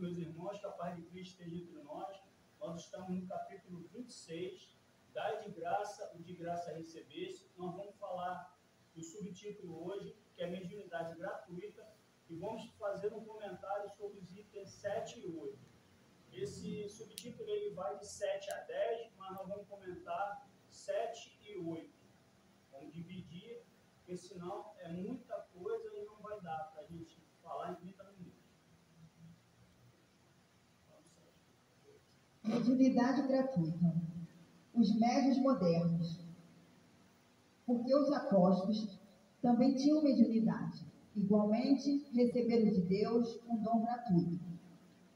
meus irmãos, que a paz de Cristo esteja entre nós. Nós estamos no capítulo 26, Dai de graça, o de graça recebeste. Nós vamos falar do subtítulo hoje, que é mediunidade gratuita, e vamos fazer um comentário sobre os itens 7 e 8. Esse subtítulo ele vai de 7 a 10, mas nós vamos comentar 7 e 8. Vamos dividir, porque senão é muita coisa e não vai dar para a gente falar em 30 minutos. Mediunidade gratuita. Os médiuns modernos. Porque os apóstolos também tinham mediunidade. Igualmente, receberam de Deus um dom gratuito,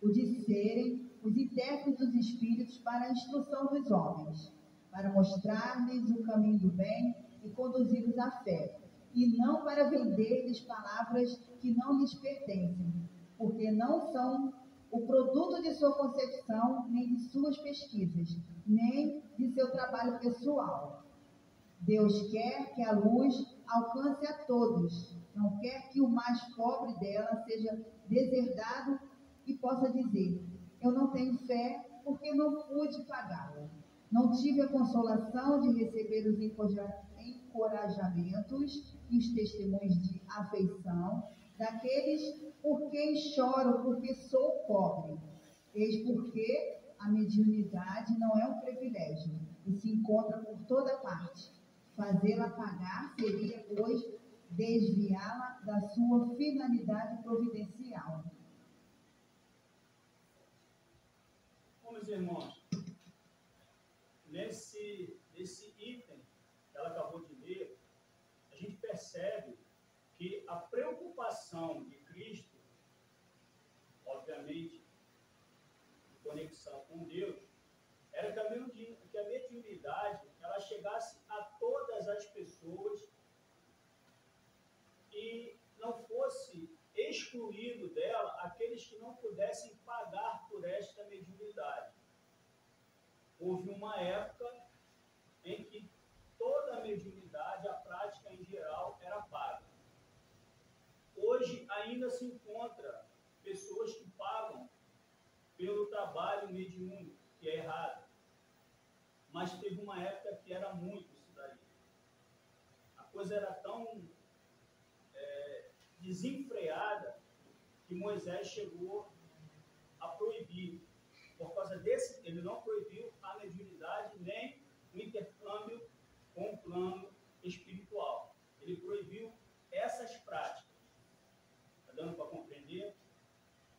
o de serem os intérpretes dos Espíritos para a instrução dos homens, para mostrar-lhes o caminho do bem e conduzi-los à fé, e não para vender-lhes palavras que não lhes pertencem, porque não são o produto de sua concepção, nem de suas pesquisas, nem de seu trabalho pessoal. Deus quer que a luz alcance a todos, não quer que o mais pobre dela seja deserdado e possa dizer: eu não tenho fé porque não pude pagá-la. Não tive a consolação de receber os encorajamentos e os testemunhos de afeição daqueles por quem choro porque sou pobre. Eis porque a mediunidade não é um privilégio e se encontra por toda parte. Fazê-la pagar seria, pois, desviá-la da sua finalidade providencial. Bom, meus irmãos, nesse item que ela acabou de ler, a gente percebe que a preocupação de Cristo, obviamente, em conexão com Deus, era que a mediunidade ela chegasse a todas as pessoas e não fosse excluído dela aqueles que não pudessem pagar por esta mediunidade. Houve uma época em que toda a mediunidade, a prática em geral, era paga. Hoje ainda se encontra pessoas que pagam pelo trabalho mediúnico, que é errado. Mas teve uma época que era muito isso daí. A coisa era tão desenfreada que Moisés chegou a proibir. Por causa desse, ele não proibiu a mediunidade nem o intercâmbio com o plano espiritual. Ele proibiu essas práticas. Está dando para compreender?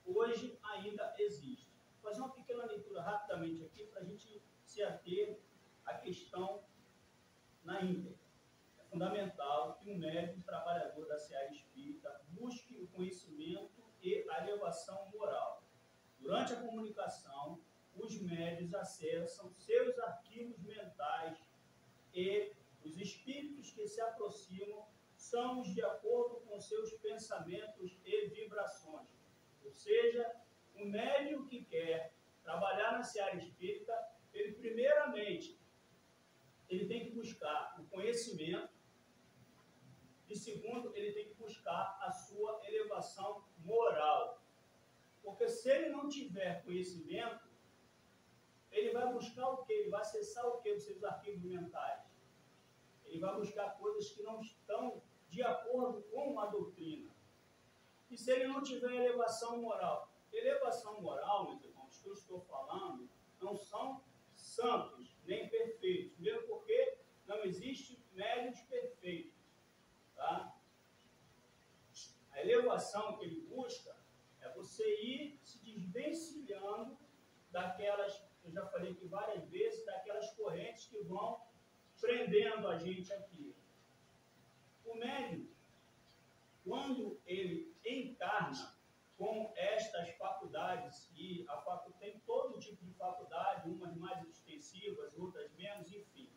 Hoje ainda existe. Vou fazer uma pequena leitura rapidamente aqui para a gente se ater à questão na íntegra. É fundamental que um médium trabalhador da seara espírita busque o conhecimento e a elevação moral. Durante a comunicação, os médiuns acessam seus arquivos mentais e os espíritos que se aproximam são de acordo com seus pensamentos e vibrações. Ou seja, o médium que quer trabalhar na seara espírita, ele primeiramente ele tem que buscar o conhecimento e segundo, ele tem que buscar a sua elevação moral. Porque se ele não tiver conhecimento, ele vai buscar o quê? Ele vai acessar o quê dos seus arquivos mentais? Ele vai buscar coisas que não estão de acordo com a doutrina. E se ele não tiver elevação moral? Elevação moral, meus irmãos, que eu estou falando, não são santos, nem perfeitos. Primeiro porque não existe médiuns perfeitos. Tá? A elevação que ele busca é você ir se desvencilhando daquelas, eu já falei aqui várias vezes, daquelas correntes que vão prendendo a gente aqui. O médium, quando ele encarna com estas faculdades, e a tem todo tipo de faculdade, umas mais extensivas, outras menos, enfim.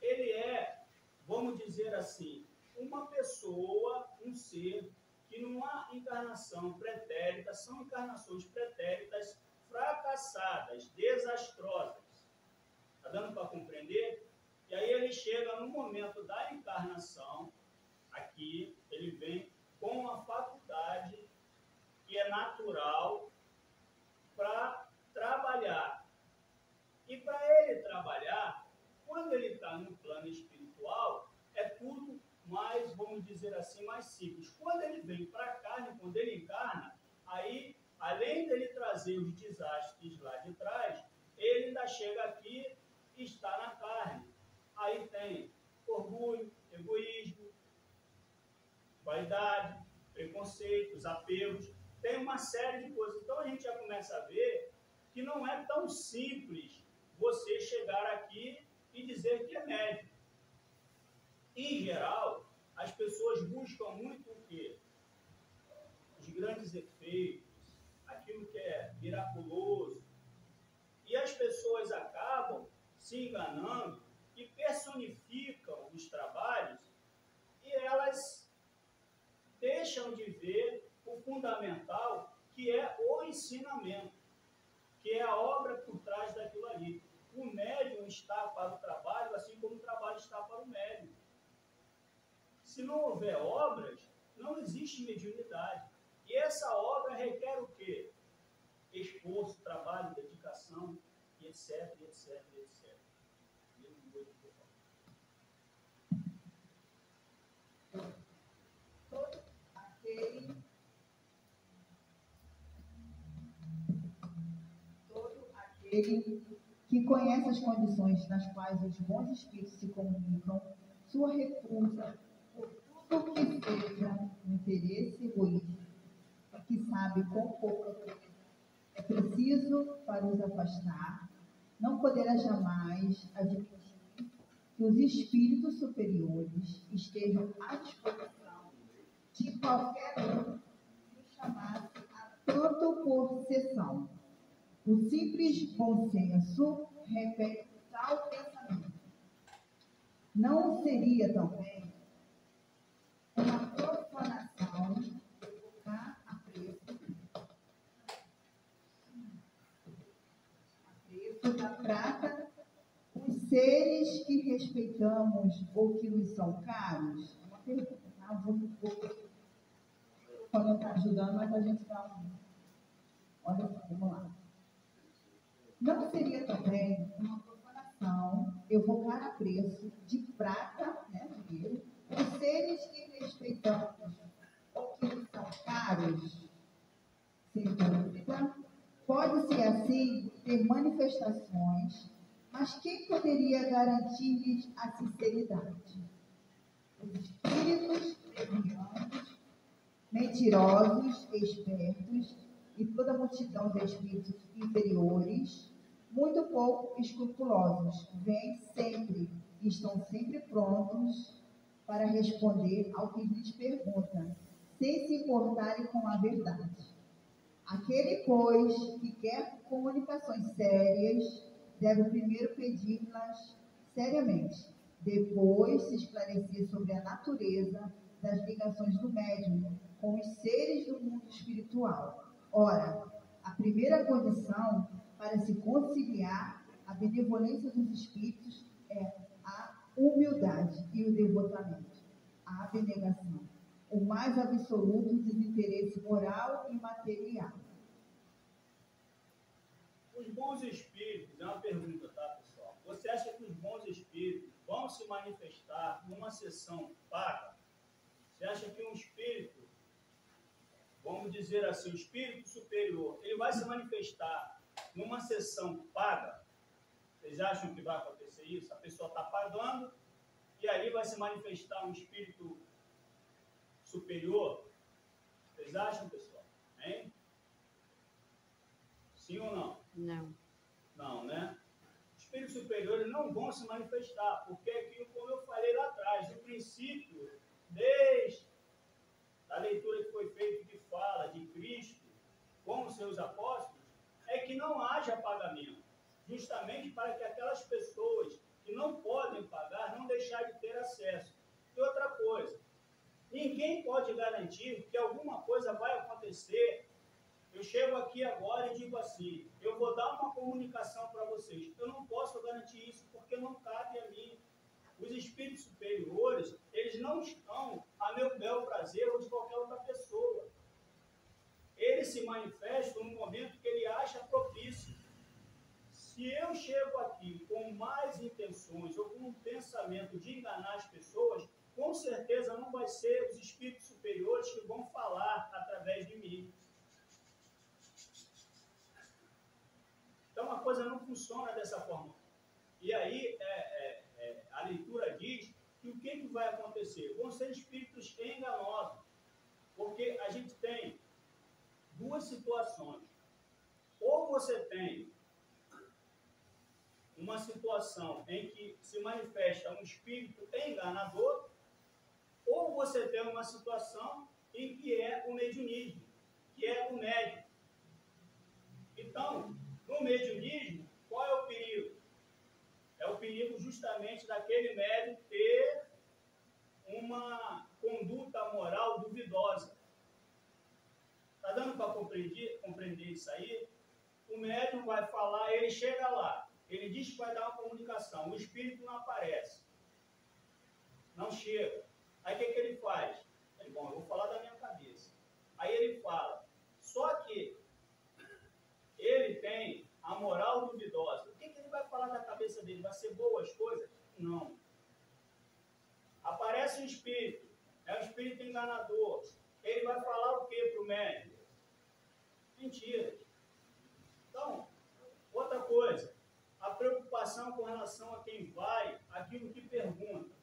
Ele é, vamos dizer assim, uma pessoa, um ser, que numa encarnação pretérita, são encarnações pretéritas fracassadas, desastrosas. Está dando para compreender? E aí ele chega no momento da encarnação, aqui, ele vem com a faculdade que é natural para trabalhar. E para ele trabalhar, quando ele está no plano espiritual, é tudo mais, vamos dizer assim, mais simples. Quando ele vem para a carne, quando ele encarna, aí, além dele trazer os desastres lá de trás, ele ainda chega aqui e está na carne. Aí tem orgulho, egoísmo, vaidade, preconceitos, apegos, tem uma série de coisas. Então a gente já começa a ver que não é tão simples você chegar aqui e dizer que é médico. Em geral, as pessoas buscam muito o quê? Os grandes efeitos, aquilo que é miraculoso. E as pessoas acabam se enganando e personificam os trabalhos e elas deixam de ver o fundamental, que é o ensinamento, que é a obra por trás daquilo ali. O médium está para o trabalho, assim como o trabalho está para o médium. Se não houver obras, não existe mediunidade. E essa obra requer o quê? Esforço, trabalho, dedicação, e etc, etc, etc. Todo aquele que conhece as condições nas quais os bons espíritos se comunicam, sua recusa por tudo que seja um interesse egoísta, que sabe quão pouco é preciso para os afastar, não poderá jamais admitir que os espíritos superiores estejam à disposição de qualquer um que chamasse a tanto por sessão. O simples bom senso repete tal pensamento. Não seria também uma profanação evocar a preço da prata os seres que respeitamos ou que nos são caros? É uma pergunta, tá? Quando está ajudando, mas a gente está... Olha só, vamos lá. Não seria também uma profanação evocar a preço de prata, né, dinheiro, os seres que respeitamos ou que nos são caros? Sem dúvida. Pode-se, assim, ter manifestações, mas quem poderia garantir-lhes a sinceridade? Os espíritos levianos, mentirosos, espertos, e toda a multidão de espíritos inferiores, muito pouco escrupulosos, vêm sempre e estão sempre prontos para responder ao que lhes pergunta, sem se importarem com a verdade. Aquele, pois, que quer comunicações sérias, deve primeiro pedi-las seriamente, depois se esclarecer sobre a natureza das ligações do médium com os seres do mundo espiritual. Ora, a primeira condição para se conciliar a benevolência dos espíritos é a humildade e o devotamento, a abnegação, o mais absoluto desinteresse moral e material. Os bons espíritos, é uma pergunta, tá, pessoal? Você acha que os bons espíritos vão se manifestar numa sessão paga? Você acha que um espírito, vamos dizer assim, o espírito superior, ele vai se manifestar numa sessão paga? Vocês acham que vai acontecer isso? A pessoa está pagando e aí vai se manifestar um espírito superior? Vocês acham, pessoal? Hein? Sim ou não? Não. Não, né? Os espíritos superiores não vão se manifestar, porque aquilo, como eu falei lá atrás, o princípio, desde a leitura que foi feita de fala de Cristo com os seus apóstolos, é que não haja pagamento, justamente para que aquelas pessoas que não podem pagar, não deixar de ter acesso. E outra coisa, ninguém pode garantir que alguma coisa vai acontecer. Eu chego aqui agora e digo assim, eu vou dar uma comunicação para vocês. Eu não posso garantir isso porque não cabe a mim. Os espíritos superiores, eles não estão a meu bel prazer ou de qualquer outra pessoa. Eles se manifestam no momento que ele acha apropriado. Se eu chego aqui com más intenções ou com um pensamento de enganar as pessoas, com certeza não vai ser os espíritos superiores que vão falar através de mim. Então a coisa não funciona dessa forma. E aí a leitura diz que o que vai acontecer? Vão ser espíritos enganosos. Porque a gente tem duas situações. Ou você tem uma situação em que se manifesta um espírito enganador, ou você tem uma situação em que é o mediunismo, que é o médium. Então, no mediunismo, qual é o perigo? É o perigo justamente daquele médium ter uma conduta moral duvidosa. Está dando para compreender isso aí? O médium vai falar, ele chega lá, ele diz que vai dar uma comunicação, o espírito não aparece, não chega. Aí o que ele faz? Ele, bom, eu vou falar da minha cabeça. Aí ele fala, só que ele tem a moral duvidosa. O que ele vai falar da cabeça dele? Vai ser boas coisas? Não. Aparece um espírito, é um espírito enganador. Ele vai falar o que para o médium? Mentira. Então, outra coisa, a preocupação com relação a quem vai, aquilo que pergunta.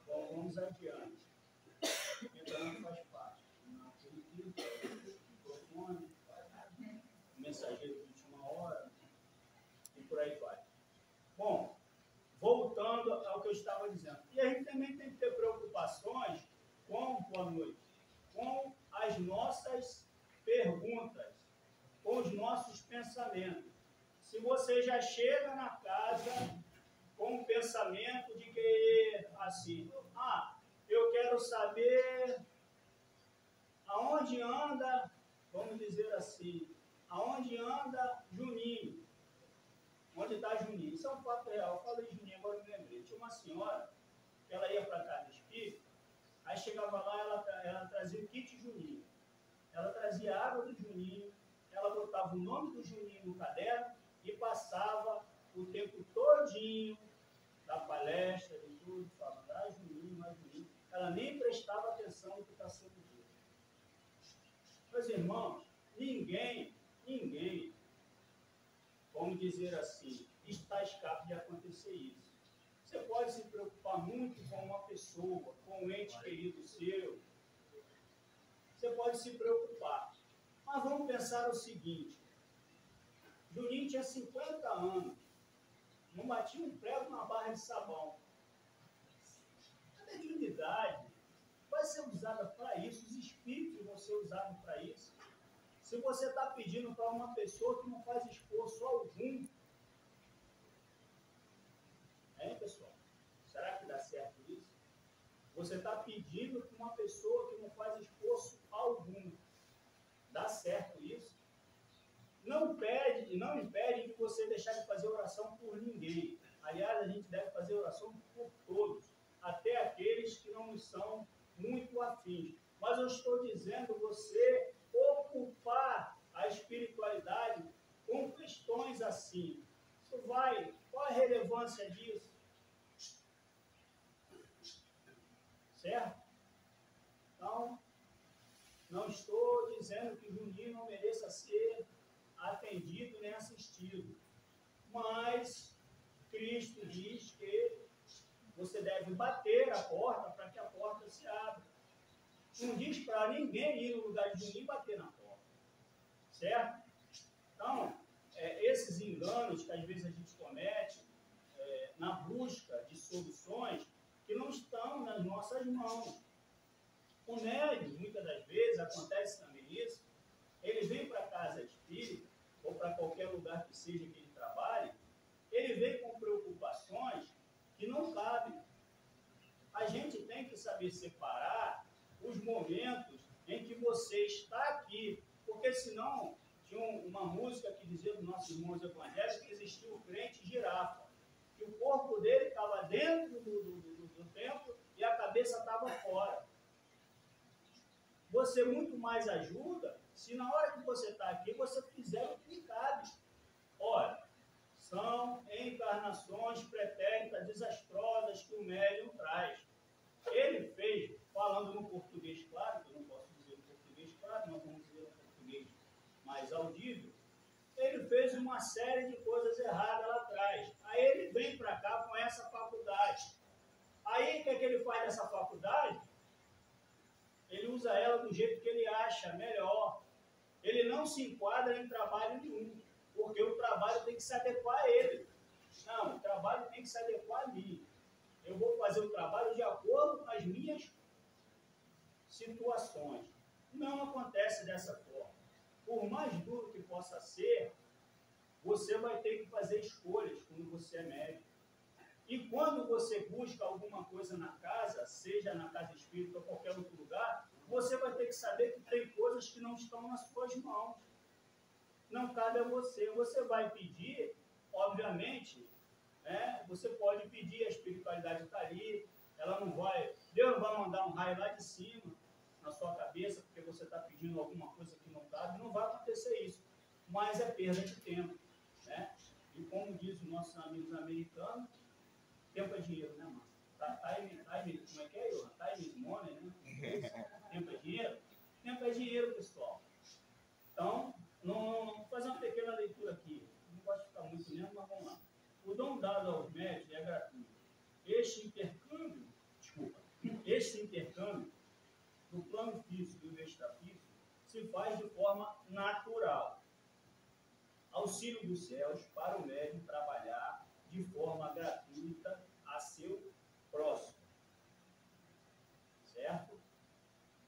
Bom, vamos adiante. Entrando faz parte. Microfone, mensageiro de última hora, e por aí vai. Bom, voltando ao que eu estava dizendo. E a gente também tem que ter preocupações com, boa noite, com as nossas perguntas, com os nossos pensamentos. Se você já chega na casa com um pensamento de que, assim, eu quero saber aonde anda, vamos dizer assim, aonde anda Juninho. Onde está Juninho? Isso é um fato real. Eu falei Juninho, agora eu me lembrei. Tinha uma senhora que ela ia para a casa espírita, aí chegava lá, ela trazia o kit Juninho. Ela trazia a água do Juninho, ela botava o nome do Juninho no caderno e passava o tempo todinho da palestra, de tudo, falando, Juninho, mais Juninho. Ela nem prestava atenção no que está sendo dito. Meus irmãos, ninguém, vamos dizer assim, está a escape de acontecer isso. Você pode se preocupar muito com uma pessoa, com um ente querido seu. Você pode se preocupar. Mas vamos pensar o seguinte. Juninho tinha 50 anos. Não batia um prego na barra de sabão. A mediunidade vai ser usada para isso. Os espíritos vão ser usados para isso. Se você está pedindo para uma pessoa que não faz esforço algum, pessoal? Será que dá certo isso? Você está pedindo para uma pessoa que não faz esforço algum. Dá certo isso? Não impede que você deixar de fazer oração por ninguém. Aliás, a gente deve fazer oração por todos, até aqueles que não são muito afins. Mas eu estou dizendo você ocupar a espiritualidade com questões assim. Isso vai, qual a relevância disso? Certo? Então, não estou dizendo que o Juninho não mereça ser atendido nem assistido. Mas Cristo diz que você deve bater a porta para que a porta se abra. Não diz para ninguém ir no lugar de Juninho e bater na porta. Certo? Então, esses enganos que às vezes a gente comete na busca de soluções que não estão nas nossas mãos. O médium, muitas das vezes, acontece também isso, ele vem para a casa espírita, ou para qualquer lugar que seja que ele trabalhe, ele vem com preocupações que não cabem. A gente tem que saber separar os momentos em que você está aqui, porque senão tinha uma música que dizia dos nossos irmãos evangélicos que existia o crente girafa, que o corpo dele estava dentro do templo e a cabeça estava fora. Você muito mais ajuda se na hora que você está aqui você fizer o que lhe cabe. Olha, são encarnações pretéritas desastrosas que o médium traz. Ele fez, falando no português claro, que eu não posso dizer no português claro, nós vamos dizer no português mais audível, ele fez uma série de coisas erradas lá atrás. Aí ele vem para cá com essa faculdade. Aí o que é que ele faz nessa faculdade? Ele usa ela do jeito que ele acha melhor. Ele não se enquadra em trabalho nenhum, porque o trabalho tem que se adequar a ele. Não, o trabalho tem que se adequar a mim. Eu vou fazer o trabalho de acordo com as minhas situações. Não acontece dessa forma. Por mais duro que possa ser, você vai ter que fazer escolhas quando você é médico. E quando você busca alguma coisa na casa, seja na casa espírita ou qualquer outro lugar, você vai ter que saber que tem coisas que não estão nas suas mãos. Não cabe a você. Você vai pedir, obviamente, você pode pedir, a espiritualidade está ali, ela não vai, Deus não vai mandar um raio lá de cima na sua cabeça, porque você está pedindo alguma coisa que não cabe, não vai acontecer isso. Mas é perda de tempo. Né? E como diz os nossos amigos americanos, tempo é dinheiro, né, mano? Como é que é, Johan? Time is money, né? Tempo é dinheiro? Tempo é dinheiro, pessoal. Então, vou fazer uma pequena leitura aqui. Não gosto de ficar muito lendo, mas vamos lá. O dom dado aos médios é gratuito. Este intercâmbio do plano físico e do extrafísico se faz de forma natural. Auxílio dos céus para o médium trabalhar de forma gratuita a seu próximo. Certo?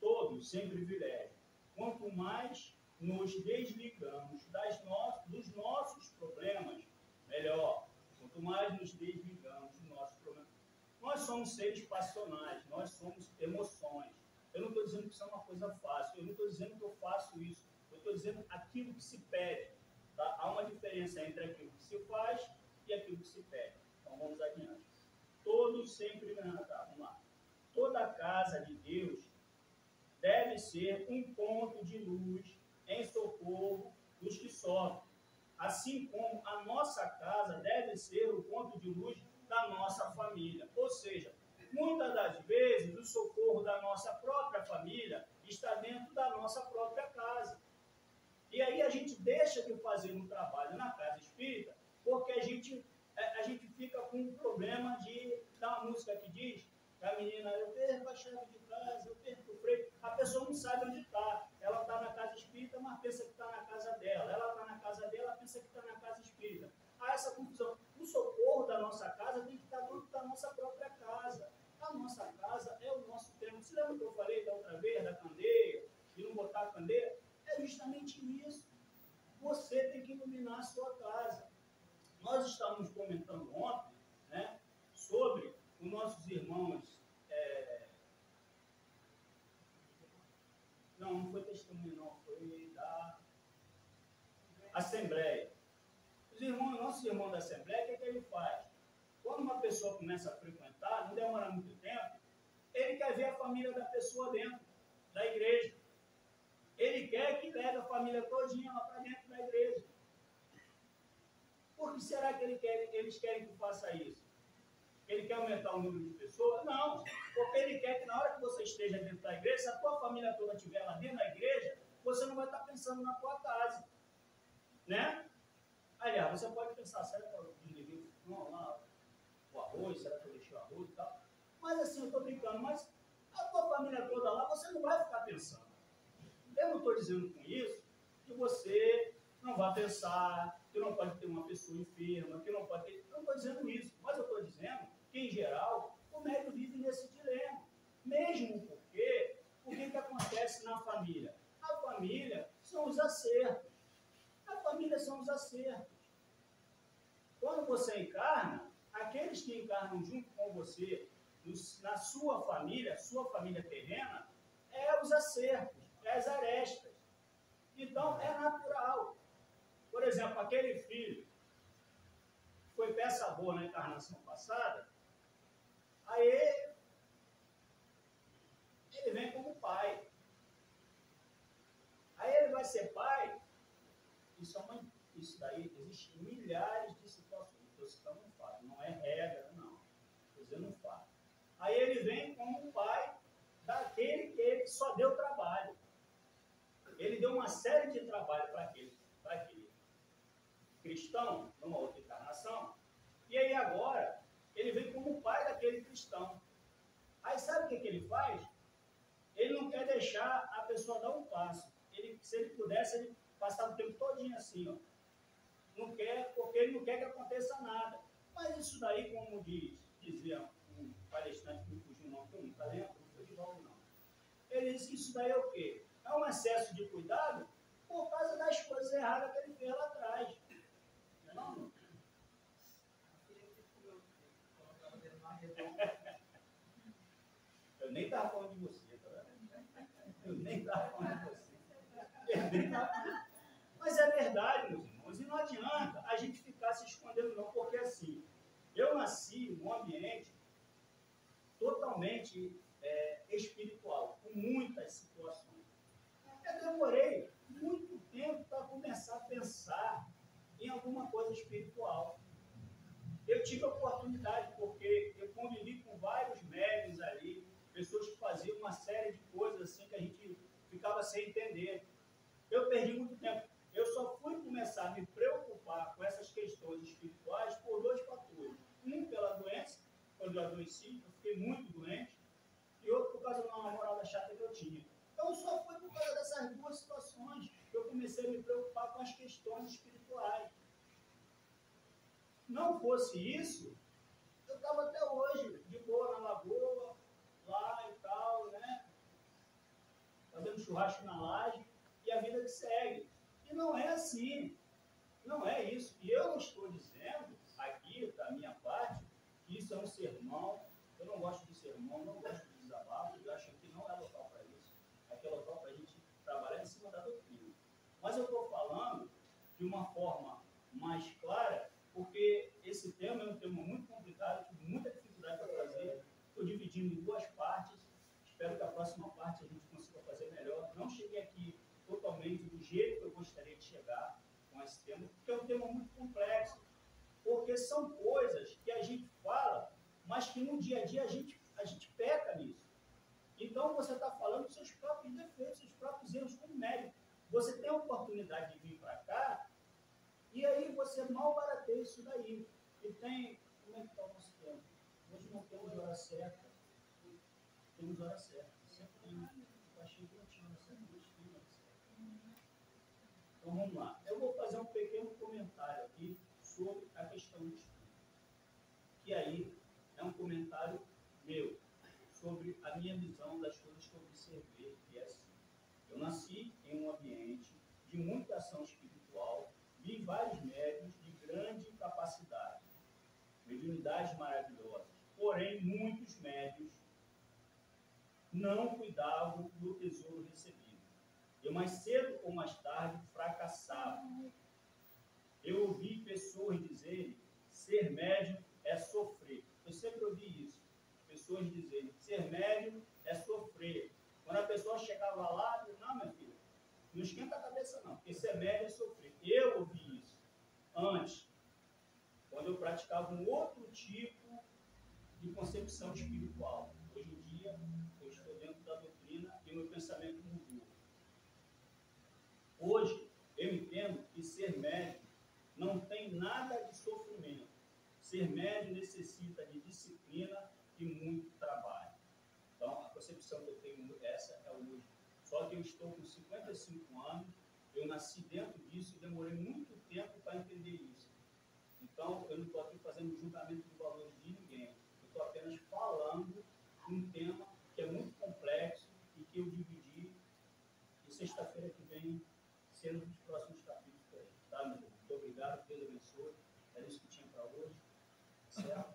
Todos sem privilégio. Quanto mais nos desligamos dos nossos problemas, melhor. Quanto mais nos desligamos dos nossos problemas. Nós somos seres passionais, nós somos emoções. Eu não estou dizendo que isso é uma coisa fácil, eu não estou dizendo que eu faço isso, eu estou dizendo aquilo que se pede. Tá? Há uma diferença entre aquilo que se faz e aquilo que se pede. Então vamos adiante. Todos sempre, vamos lá. Toda a casa de Deus deve ser um ponto de luz em socorro dos que sofrem. Assim como a nossa casa deve ser o ponto de luz da nossa família. Ou seja, muitas das vezes o socorro da nossa própria família está dentro da nossa própria casa. E aí a gente deixa de fazer um trabalho na casa espírita porque a gente fica com um problema de dar uma música que diz que a menina, eu perco a chave de casa, eu perco o freio. A pessoa não sabe onde está. Ela está na casa espírita, mas pensa que está na casa dela. Ela está na casa dela, pensa que está na casa espírita. Há essa confusão. O socorro da nossa casa tem que estar dentro da nossa própria casa. A nossa casa é o nosso templo. Você lembra que eu falei da outra vez, da candeia, e não botar a candeia? É justamente isso. Você tem que iluminar a sua casa. Nós estávamos comentando ontem, né, sobre os nossos irmãos. Não foi testemunho, não, foi da Assembleia. Nossos irmãos da Assembleia, o que ele faz? Quando uma pessoa começa a frequentar, não demora muito tempo, ele quer ver a família da pessoa dentro da igreja. Ele quer que leve a família todinha lá para dentro da igreja. Por que será que eles querem que faça isso? Ele quer aumentar o número de pessoas? Não, porque ele quer que na hora que você esteja dentro da igreja, se a tua família toda estiver lá dentro da igreja, você não vai estar pensando na tua casa. Né? Aliás, você pode pensar, será que eu desliguei o arroz, será que eu deixei o arroz e tal? Mas assim, eu estou brincando, mas a tua família toda lá, você não vai ficar pensando. Eu não estou dizendo com isso que você não vai pensar, que não pode ter uma pessoa enferma, que não pode ter... Eu não estou dizendo isso, mas eu estou dizendo que, em geral, o médico vive nesse dilema. Mesmo porque, o que acontece na família? A família são os acertos. A família são os acertos. Quando você encarna, aqueles que encarnam junto com você, na sua família terrena, é os acertos. as arestas. Então, é natural. Por exemplo, aquele filho que foi peça boa na encarnação passada, aí ele vem como pai. Aí ele vai ser pai, isso daí existem milhares de situações. Estou citando um fato, não é regra, não. Estou dizendo um fato. Aí ele vem como um pai daquele que ele só deu trabalho. Ele deu uma série de trabalho para aquele cristão, numa outra encarnação, e aí agora ele vem como o pai daquele cristão. Aí sabe o que ele faz? Ele não quer deixar a pessoa dar um passo. Se ele pudesse, ele passava o tempo todinho assim, ó. Não quer, porque ele não quer que aconteça nada. Mas isso daí, como dizia um palestrante que me fugiu o nome, que eu nunca lembro, não foi de volta não. Ele disse que isso daí é o quê? É um excesso de cuidado por causa das coisas erradas que ele fez lá atrás. Não, não. Eu nem estava falando de você, tá vendo? Eu nem estava falando de você. Mas é verdade, meus irmãos, e não adianta a gente ficar se escondendo não, porque assim, eu nasci num ambiente totalmente espiritual, com muitas situações. Eu demorei muito tempo para começar a pensar em alguma coisa espiritual. Eu tive a oportunidade, porque eu convivi com vários médiuns ali, pessoas que faziam uma série de coisas assim que a gente ficava sem entender. Eu perdi muito tempo. Eu só fui começar a me preocupar com essas questões espirituais por dois fatores. Um, pela doença, quando eu adoeci, eu fiquei muito doente, e outro, por causa de uma namorada chata que eu tinha. Então, só foi por causa dessas duas situações que eu comecei a me preocupar com as questões espirituais. Não fosse isso, eu estava até hoje, de boa na lagoa, lá e tal, né? Fazendo churrasco na laje, e a vida que segue. E não é assim. Não é isso. E eu não estou dizendo, aqui, da minha parte, que isso é um sermão. Eu não gosto de sermão, não gosto de desabafo, eu acho que não é local para isso. Aqui é local para a gente trabalhar em cima da doutrina. Mas eu estou falando de uma forma mais clara, porque esse tema é um tema muito complicado, tive muita dificuldade para fazer. Estou dividindo em duas partes. Espero que a próxima parte a gente consiga fazer melhor. Não cheguei aqui totalmente do jeito que eu gostaria de chegar com esse tema, porque é um tema muito complexo. Porque são coisas que a gente fala, mas que no dia a dia a gente peca nisso. Então você está falando dos seus próprios defeitos, seus próprios erros como médico. Você tem a oportunidade de vir para cá, e aí você mal barateia isso daí. E tem. Como é que está o nosso tempo? Hoje não temos hora certa. Temos hora certa. Sempre tem. Eu achei que não tinha hora certa, mas tem hora certa. Então vamos lá. Eu vou fazer um pequeno comentário aqui sobre a questão do estudo. Que aí é um comentário meu sobre a minha visão das coisas que eu observei, que é assim. Eu nasci em um ambiente de muita ação espiritual, vi vários médiuns de grande capacidade, mediunidades maravilhosas, porém muitos médiuns não cuidavam do tesouro recebido. E mais cedo ou mais tarde fracassavam. Eu ouvi pessoas dizerem: ser médium é sofrer. Eu sempre ouvi isso. Pessoas dizerem: ser médium é sofrer. Quando a pessoa chegava lá, eu disse: não, meu filho, não esquenta a cabeça não, porque ser médium é sofrer. Eu ouvi isso antes, quando eu praticava um outro tipo de concepção espiritual. Hoje em dia, eu estou dentro da doutrina e meu pensamento mudou. Hoje, eu entendo que ser médium não tem nada de sofrimento. Ser médium necessita de disciplina e muito trabalho. Então, a concepção que eu tenho, essa é hoje. Só que eu estou com 55 anos, eu nasci dentro disso e demorei muito tempo para entender isso. Então, eu não estou aqui fazendo julgamento de valores de ninguém. Eu estou apenas falando um tema que é muito complexo e que eu dividi. E sexta-feira que vem serão os próximos capítulos por aí. Tá, meu irmão? Muito obrigado, Deus abençoe. Era isso que tinha para hoje. Certo?